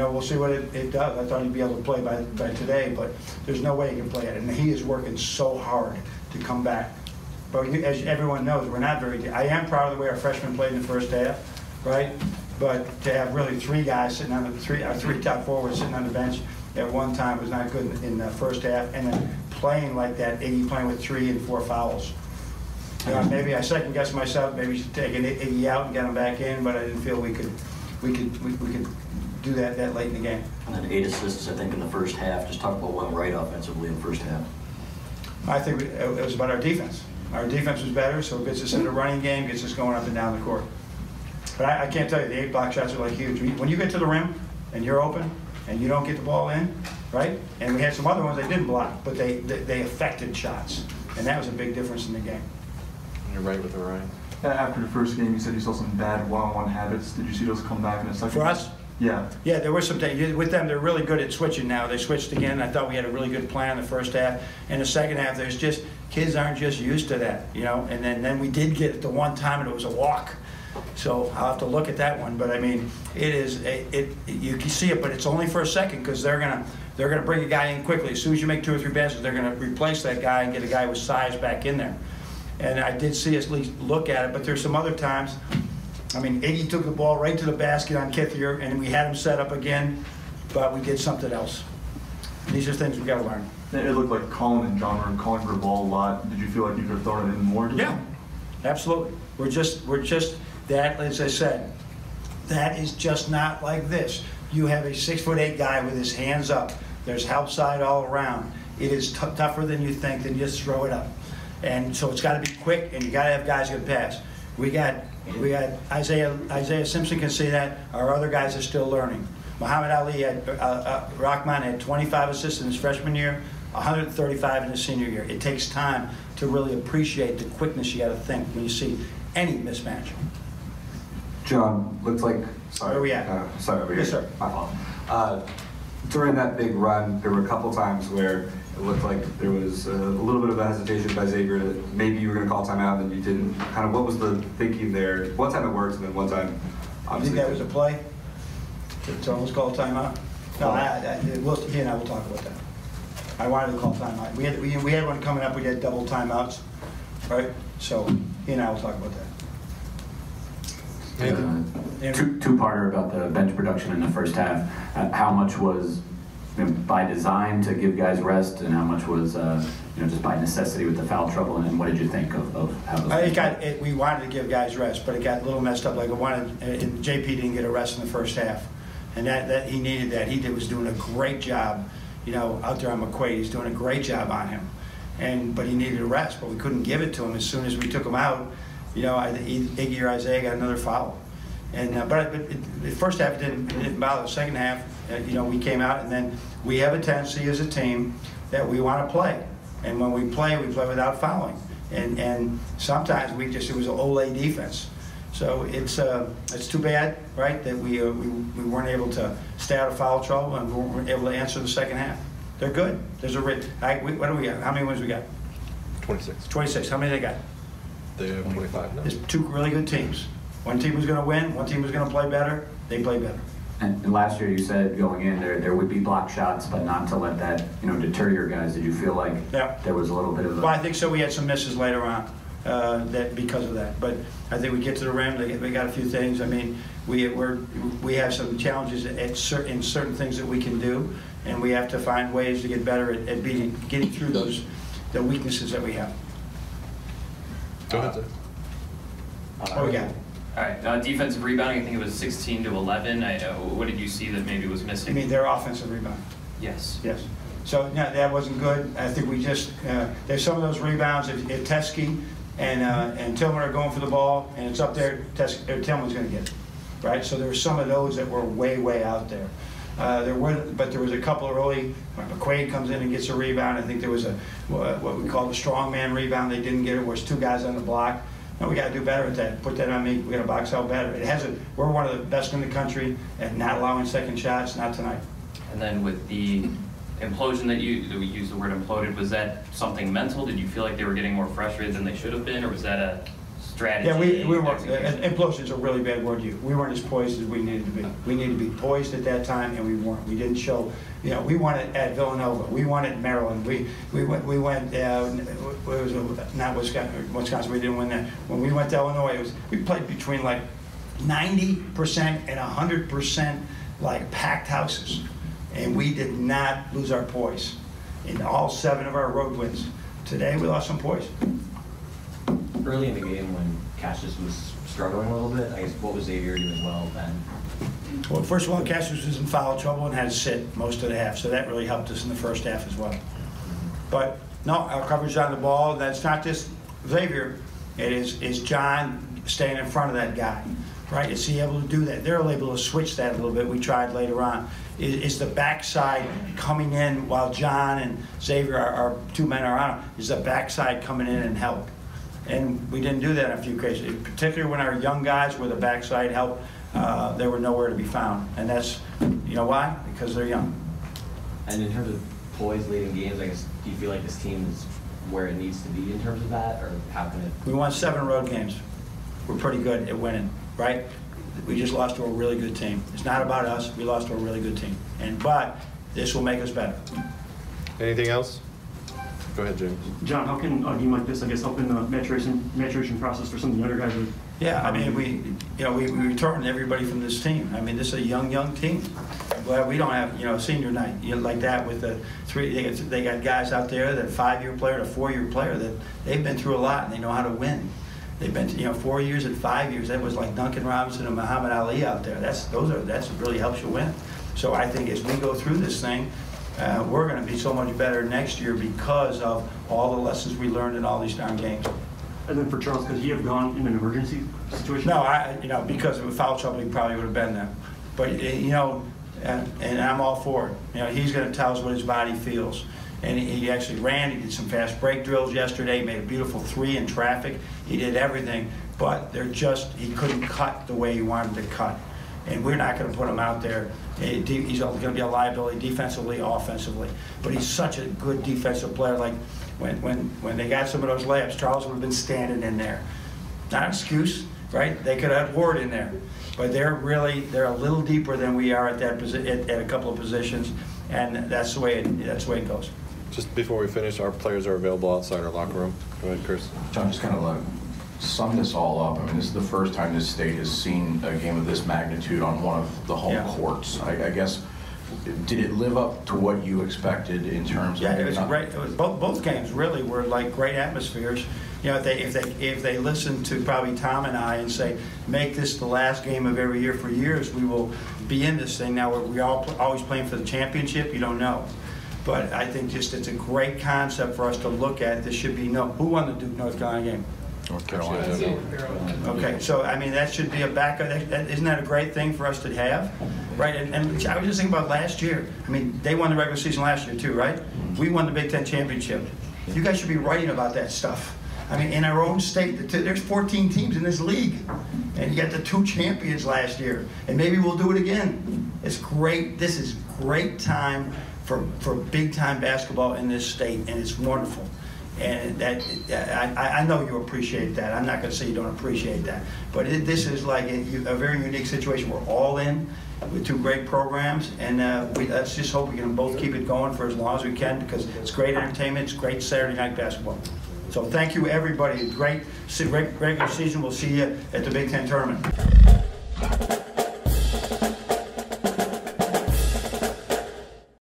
know, we'll see what it does. I thought he'd be able to play by today, but there's no way he can play it. And he is working so hard to come back. But as everyone knows, we're not very good. I am proud of the way our freshmen played in the first half, right? But to have really three guys sitting on our three top forwards sitting on the bench at one time was not good in the first half. And then playing like that, Iggy playing with 3 and 4 fouls. Maybe I second guessed myself. Maybe we should take Iggy out and get him back in, but I didn't feel we could do that late in the game. And then 8 assists, I think, in the first half. Just talk about what went right offensively in the first half. I think it was about our defense. Our defense was better, so it gets us in the running game, gets us going up and down the court. But I can't tell you, the 8 block shots are like huge. When you get to the rim and you're open and you don't get the ball in, right? And we had some other ones they didn't block, but they affected shots. And that was a big difference in the game. You're right with Orion. After the first game, you said you saw some bad one-on-one habits. Did you see those come back in the second? For us? Yeah. Yeah, there were some things. With them, they're really good at switching now. They switched again. I thought we had a really good plan in the first half. In the second half, there's just, kids aren't just used to that, you know. And then we did get it the one time, and it was a walk. So I'll have to look at that one. But I mean, you can see it, but it's only for a second because they're gonna bring a guy in quickly. As soon as you make 2 or 3 passes, they're gonna replace that guy and get a guy with size back in there. And I did see us at least look at it, but there's some other times. I mean, Iggy took the ball right to the basket on Kithier, and we had him set up again, but we did something else. These are things we got to learn. It looked like Colin and John were calling for the ball a lot. Did you feel like you could have thrown it in more? Yeah, absolutely. We're just that, as I said, that is just not like this. You have a 6'8" guy with his hands up. There's help side all around. It is tougher than you think, than just throw it up. And so it's got to be quick, and you got to have guys who can pass. We got Isaiah Simpson can see that. Our other guys are still learning. Muhammad Ali Rahman had 25 assists in his freshman year, 135 in his senior year. It takes time to really appreciate the quickness you got to think when you see any mismatch. John, looks like. Sorry. Where are we at? Sorry, over here. Yes, sir. My fault. During that big run, there were a couple times where it looked like there was a little bit of a hesitation by Xavier that maybe you were going to call timeout and you didn't. Kind of what was the thinking there? One time it worked and then one time obviously. You think that was a play? To almost call a timeout? No, he and I will talk about that. I wanted to call timeout. We had one coming up. We had double timeouts, right? So he and I will talk about that. Two-parter about the bench production in the first half. How much was by design to give guys rest, and how much was just by necessity with the foul trouble? And what did you think of how those? We wanted to give guys rest, but it got a little messed up. Like JP didn't get a rest in the first half, and that he needed that. He was doing a great job, out there on McQuaid. He's doing a great job on him, but he needed a rest. But we couldn't give it to him as soon as we took him out. Iggy or Isaiah got another foul. And but the first half it didn't bother. The second half, we came out, and then we have a tendency as a team that we want to play, and when we play without fouling. And sometimes it was an Ole defense. So it's too bad, right, that we weren't able to stay out of foul trouble and we weren't able to answer the second half. They're good. There's a what do we got? How many wins we got? 26. 26. How many they got? They have 25 now. There's 2 really good teams. One team was going to win, one team was going to play better. They played better. And last year you said going in there would be block shots, but not to let that deter your guys. Did you feel like there was a little bit of a... Well, I think so. We had some misses later on because of that. But I think we get to the rim. We got a few things. I mean, we have some challenges in certain things that we can do, and we have to find ways to get better at getting through the weaknesses that we have. Go ahead, sir. What we got? All right, defensive rebounding, I think it was 16 to 11. What did you see that maybe was missing? You mean their offensive rebound? Yes. Yes. So that wasn't good. I think we just, there's some of those rebounds, if Teskey and Tillman are going for the ball and it's up there, Tillman's going to get it, right? So there were some of those that were way out there. But there was a couple early. McQuaid comes in and gets a rebound. I think there was what we call the strong man rebound. They didn't get it. Where it's 2 guys on the block. No, we got to do better at that. Put that on me. We got to box out better. We're one of the best in the country at not allowing second shots. Not tonight. And then with the implosion that we used the word imploded, was that something mental? Did you feel like they were getting more frustrated than they should have been, or was that a strategy? Yeah, we weren't, execution? implosion is a really bad word to use. We weren't as poised as we needed to be. We needed to be poised at that time, and we weren't. We didn't show, you know, we won it at Villanova. We won it at Maryland. We went, where was it? Not Wisconsin, we didn't win that. When we went to Illinois, we played between like 90% and 100% like packed houses. And we did not lose our poise in all 7 of our road wins. Today, we lost some poise. Early in the game when Cassius was struggling a little bit, I guess what was Xavier doing well then? Well, first of all, Cassius was in foul trouble and had to sit most of the half, so that really helped us in the first half as well. But no, our coverage on the ball, that's not just Xavier, it is John staying in front of that guy, right? Is he able to do that? They're able to switch that a little bit. We tried later on. Is the backside coming in while John and Xavier, our 2 men are on, is the backside coming in and help? And we didn't do that in a few cases, particularly when our young guys were the backside help, they were nowhere to be found. And that's, you know why? Because they're young. And in terms of poise leading games, I guess, do you feel like this team is where it needs to be in terms of that, or how can it? We won 7 road games. We're pretty good at winning, right? We just lost to a really good team. It's not about us. We lost to a really good team. But this will make us better. Anything else? Go ahead, James. John, how can a game like this, I guess, help in the maturation process for some of the younger guys? Yeah, I mean, we returned everybody from this team. I mean, this is a young team. I'm glad we don't have, senior night like that with the 3. They got guys out there that are 5-year player and a 4-year player that they've been through a lot and they know how to win. They've been, 4 years and 5 years. That was like Duncan Robinson and Muhammad Ali out there. That's really helps you win. So I think as we go through this thing, we're going to be so much better next year because of all the lessons we learned in all these darn games. And then for Charles, could he have gone in an emergency situation? No, because of foul trouble, he probably would have been there. But and I'm all for it. He's going to tell us what his body feels. And he actually ran. He did some fast break drills yesterday. He made a beautiful 3 in traffic. He did everything, but he couldn't cut the way he wanted to cut. And we're not going to put him out there. He's going to be a liability defensively, offensively. But he's such a good defensive player. Like when they got some of those layups, Charles would have been standing in there. Not an excuse, right? They could have Ward in there, but they're a little deeper than we are at a couple of positions, and that's the way it goes. Just before we finish, our players are available outside our locker room. Go ahead, Chris. John, just kind of sum this all up. I mean, this is the first time this state has seen a game of this magnitude on one of the home courts. I guess, did it live up to what you expected in terms of? Yeah, it was great. It was both games really were like great atmospheres. If they listen to probably Tom and I and say, make this the last game of every year for years, we will be in this thing. Now we're always playing for the championship. You don't know. But I think it's a great concept for us to look at. This should be who won the Duke North Carolina game? North Carolina. Okay, so I mean that should be a backup. Isn't that a great thing for us to have, right? And I was just thinking about last year. I mean, they won the regular season last year too, right? We won the Big Ten championship. You guys should be writing about that stuff. I mean, in our own state, there's 14 teams in this league, and you got the 2 champions last year, and maybe we'll do it again. It's great. This is great time for big-time basketball in this state, and it's wonderful. And I know you appreciate that. I'm not going to say you don't appreciate that. But this is like a very unique situation. We're all in with 2 great programs, and let's just hope we can both keep it going for as long as we can, because it's great entertainment. It's great Saturday night basketball. So thank you, everybody. Great regular season. We'll see you at the Big Ten tournament.